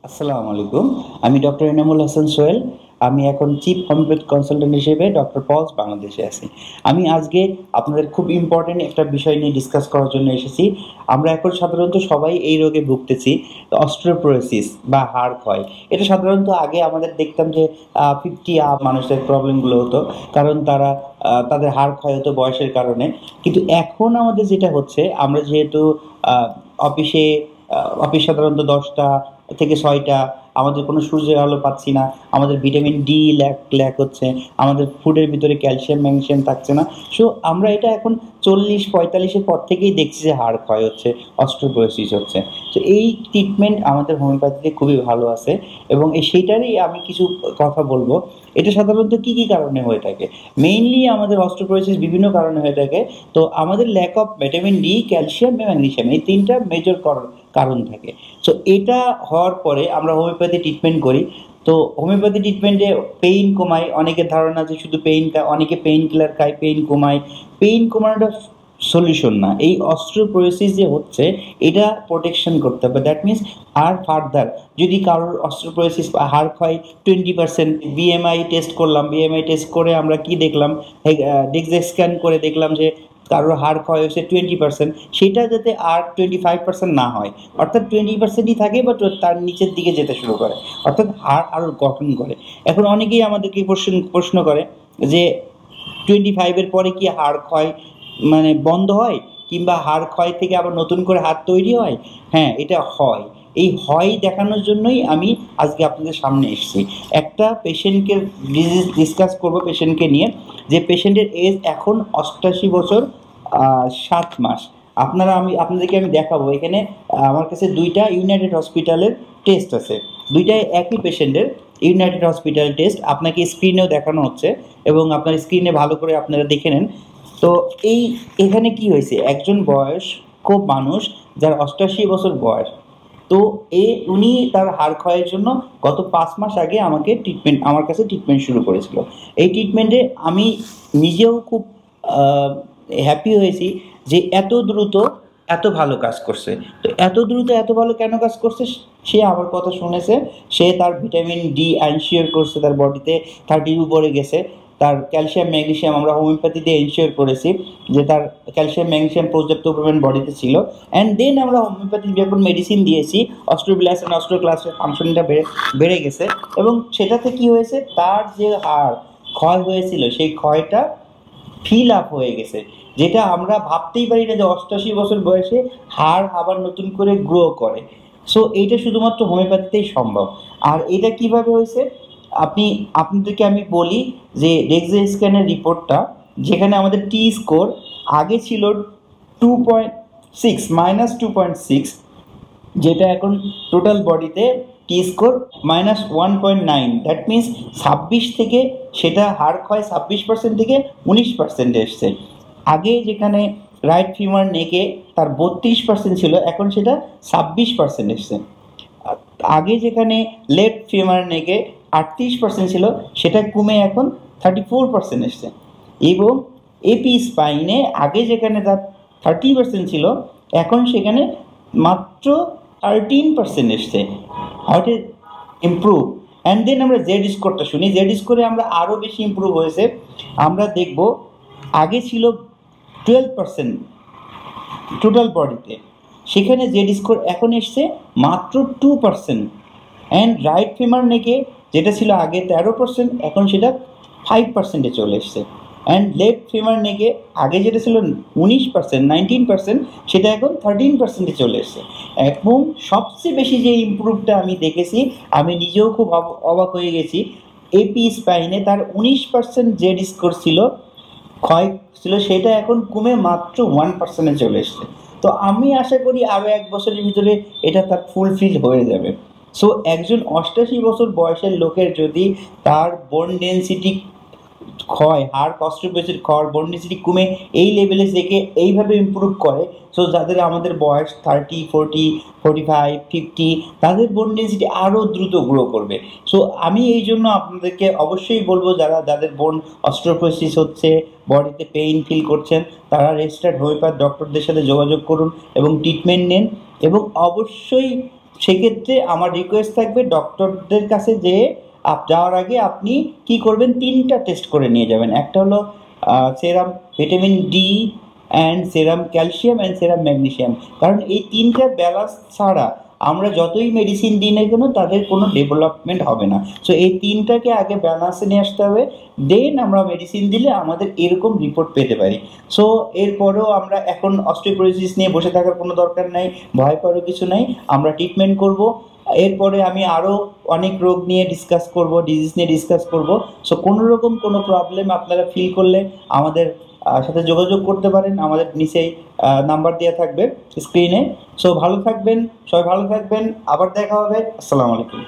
আসসালামু আলাইকুম। আমি ডক্টর এনামুল হাসান সোহেল। আমি এখন চিফ হোমিওপ্যাথি কনসালটেন্ট হিসেবে ডক্টর পলস বাংলাদেশে আছি। আমি আজকে আপনাদের খুব ইম্পোর্টেন্ট একটা বিষয় নিয়ে ডিসকাস করার জন্য এসেছি। আমরা এখন সাধারণত সবাই এই রোগে ভুগতেছি, অস্টিওপোরোসিস বা হাড় ক্ষয়। এটা সাধারণত আগে আমাদের দেখতাম যে 50 আপ মানুষের প্রবলেমগুলো হতো। কারণ তারা তাদের হাড় ক্ষয় হতো বয়সের কারণে। কিন্তু এখন আমাদের যেটা হচ্ছে, আমরা যেহেতু আ অফিসে অফিস সাধারণত ১০টা থেকে ৬টা, আমাদের কোনো সূর্যের আলো পাচ্ছি না, আমাদের ভিটামিন ডি ল্যাক হচ্ছে, আমাদের ফুডের ভিতরে ক্যালসিয়াম ম্যাগনেসিয়াম থাকছে না। সো আমরা এটা এখন ৪০-৪৫ এর পর থেকেই দেখছি যে হাড় ক্ষয় হচ্ছে, অস্টিওপোরোসিস হচ্ছে। তো এই ট্রিটমেন্ট আমাদের হোমিওপ্যাথিতে খুবই ভালো আছে এবং সেইটারই আমি কিছু কথা বলবো। এটা সাধারণত কি কারণে হয়ে থাকে? মেইনলি আমাদের অস্টিওপোরোসিস বিভিন্ন কারণে হয়ে থাকে। তো আমাদের lack of vitamin D, calcium এবং ম্যাগনেসিয়াম, এই ৩ টা মেজর কারণ থাকে। সো এটা হওয়ার পরে আমরা হোমিওপ্যাথি ট্রিটমেন্ট করি। তো হোমিওপ্যাথি ট্রিটমেন্টে পেইন কমায়। অনেকের ধারণা যে শুধু অনেকে পেইন কিলার খায়, পেইন কমায়। পেইন কমানোটা সলিউশন না। এই অস্টিওপোরোসিস যে হচ্ছে, এটা প্রোটেকশন করতে হবে। দ্যাট মিনস আর ফার্দার যদি কারোর অস্টিওপোরোসিস বা হাড় ক্ষয় 20%, বিএমআই টেস্ট করলাম, বিএমআই টেস্ট করে আমরা কি দেখলাম, ডেক্সা স্ক্যান করে দেখলাম যে কারোর হাড় ক্ষয় হয়েছে 20%, সেটা যাতে আর 25% না হয়, অর্থাৎ 20%ই থাকে বা তার নিচের দিকে যেতে শুরু করে, অর্থাৎ হাড় আরও গঠন করে। এখন অনেকেই আমাদেরকে প্রশ্ন করে যে 25 এর পরে কি হাড় ক্ষয় মানে বন্ধ হয়, কিংবা হাড় ক্ষয় থেকে আবার নতুন করে হাড় তৈরি হয়? হ্যাঁ, এটা হয়। এই হয় দেখানোর জন্যই আমি আজকে আপনাদের সামনে এসেছি। একটা পেশেন্টকে ডিজিজ ডিসকাস করব পেশেন্টকে নিয়ে, যে পেশেন্টের এজ এখন 88 বছর 7 মাস। আপনাদেরকে আমি দেখাবো এখানে। আমার কাছে 2টা ইউনাইটেড হসপিটালের টেস্ট আছে। 2টাই একই পেশেন্টের ইউনাইটেড হসপিটাল টেস্ট আপনাকে স্ক্রিনেও দেখানো হচ্ছে, এবং আপনার স্ক্রিনে ভালো করে আপনারা দেখে নেন। তো এখানে কি হয়েছে, একজন বয়স্ক মানুষ যার 88 বছর বয়স, তো উনি তার হাড় ক্ষয়ের জন্য গত 5 মাস আগে আমার কাছে ট্রিটমেন্ট শুরু করেছিল। এই ট্রিটমেন্টে আমি নিজেও খুব হ্যাপি হয়েছি যে এত দ্রুত এত ভালো কাজ করছে। তো এত দ্রুত এত ভালো কেন কাজ করছে? সে আমার কথা শুনেছে, সে তার ভিটামিন ডি এনশিওর করছে, তার বডিতে 30 উপরে গেছে। তার ক্যালসিয়াম ম্যাগনেসিয়াম আমরা হোমিওপ্যাথিতে এনশিওর করেছি যে তার ক্যালসিয়াম ম্যাগনেসিয়াম পর্যাপ্ত পরিমাণ বডিতে ছিল। অ্যান্ড দেন আমরা হোমিওপ্যাথি যখন মেডিসিন দিয়েছি, অস্ট্রোবিলাস অ্যান্ড অস্ট্রোক্লাসের ফাংশনটা বেড়ে গেছে, এবং সেটাতে কি হয়েছে, তার যে হাড় ক্ষয় হয়েছিল সেই ক্ষয়টা ফিল আপ হয়ে গেছে। যেটা আমরা ভাবতেই পারি না যে 88 বছর বয়সে হাড় আবার নতুন করে গ্রো করে। সো এইটা শুধুমাত্র হোমিওপ্যাথিতেই সম্ভব। আর এটা কিভাবে হয়েছে, আপনাদেরকে আমি বলি যে ডেক্সা স্ক্যানের রিপোর্টটা, যেখানে আমাদের টি স্কোর আগে ছিল 2.6, -2.6, যেটা এখন টোটাল বডিতে টি স্কোর -1.9। দ্যাট মিনস 26 থেকে সেটা হাড় ক্ষয় 26% থেকে 19% এসছে। আগে যেখানে রাইট ফিমার নেকে তার 32% ছিল, এখন সেটা 26% এসছে। আগে যেখানে লেফট ফিমার নেকে 38% ছিল, সেটা কমে এখন 34% এসছে। এবং এপি স্পাইনে আগে যেখানে তার 30% ছিল, এখন সেখানে মাত্র 13% এসছে। What is improve? And then আমরা জেড স্কোরটা শুনি। জেড স্কোরে আমরা আরও বেশি ইমপ্রুভ হয়েছে। আমরা দেখব আগে ছিল 12% টোটাল বডিতে, সেখানে জেড স্কোর এখন এসছে মাত্র 2%। অ্যান্ড রাইট ফিমার নেকে যেটা ছিল আগে 13%, এখন সেটা 5%-এ চলে এসছে। অ্যান্ড লেফট ফিমার নেকে আগে যেটা ছিল 19%, সেটা এখন 13%-এ চলে এসছে। এবং সবচেয়ে বেশি যে ইমপ্রুভটা আমি দেখেছি, আমি নিজেও খুব অবাক হয়ে গেছি, এপি স্পাইনে তার 19% জেড স্কোর ছিল, ক্ষয় ছিল, সেটা এখন কমে মাত্র 1%-এ চলে এসছে। তো আমি আশা করি আরও 1 বছরের ভিতরে এটা তার ফুলফিল হয়ে যাবে। সো একজন 88 বছর বয়সের লোকের যদি তার বোন ডেন্সিটি ক্ষয়, হাড় অস্টিওপোরোসিস ক্ষয়, বোন ডেন্সিটি কমে এই লেভেলে থেকে এইভাবে ইমপ্রুভ করে, সো যাদের আমাদের বয়স 30, 40, 45, 50, তাদের বোন ডেন্সিটি আরও দ্রুত গ্রো করবে। সো আমি এই জন্য আপনাদেরকে অবশ্যই বলবো, যাদের বোন অস্টিওপোরোসিস হচ্ছে, বডিতে পেইন ফিল করছেন, তারা রেজিস্টার্ড হোমিওপ্যাথ ডক্টরদের সাথে যোগাযোগ করুন এবং ট্রিটমেন্ট নেন। এবং অবশ্যই সেক্ষেত্রে আমার রিকোয়েস্ট থাকবে ডক্টরদের কাছে যে যাওয়ার আগে আপনি কি করবেন, 3টা টেস্ট করে নিয়ে যাবেন। একটা হলো serum vitamin D and serum calcium and serum magnesium, কারণ এই 3টা ব্যালেন্স ছাড়া আমরা যতই মেডিসিন দিই না কেন তাদের কোনো ডেভেলপমেন্ট হবে না। সো এই 3টাকে আগে ব্যালেন্সে নিয়ে আসতে হবে, দেন আমরা মেডিসিন দিলে আমাদের এরকম রিপোর্ট পেতে পারি। সো এরপরেও আমরা এখন অস্টিওপোরোসিস নিয়ে বসে থাকার কোনো দরকার নাই, ভয় পাওয়ার কিছু নাই, আমরা ট্রিটমেন্ট করব। এরপরে আমি আরও অনেক রোগ নিয়ে ডিসকাস করব, ডিজিজ নিয়ে ডিসকাস করব। সো কোনো রকম কোনো প্রবলেম আপনারা ফিল করলে আমাদের সাথে যোগাযোগ করতে পারেন, আমাদের নিচেই নাম্বার দেওয়া থাকবে স্ক্রিনে। সো ভালো থাকবেন, সবাই ভালো থাকবেন, আবার দেখা হবে। আসসালামু আলাইকুম।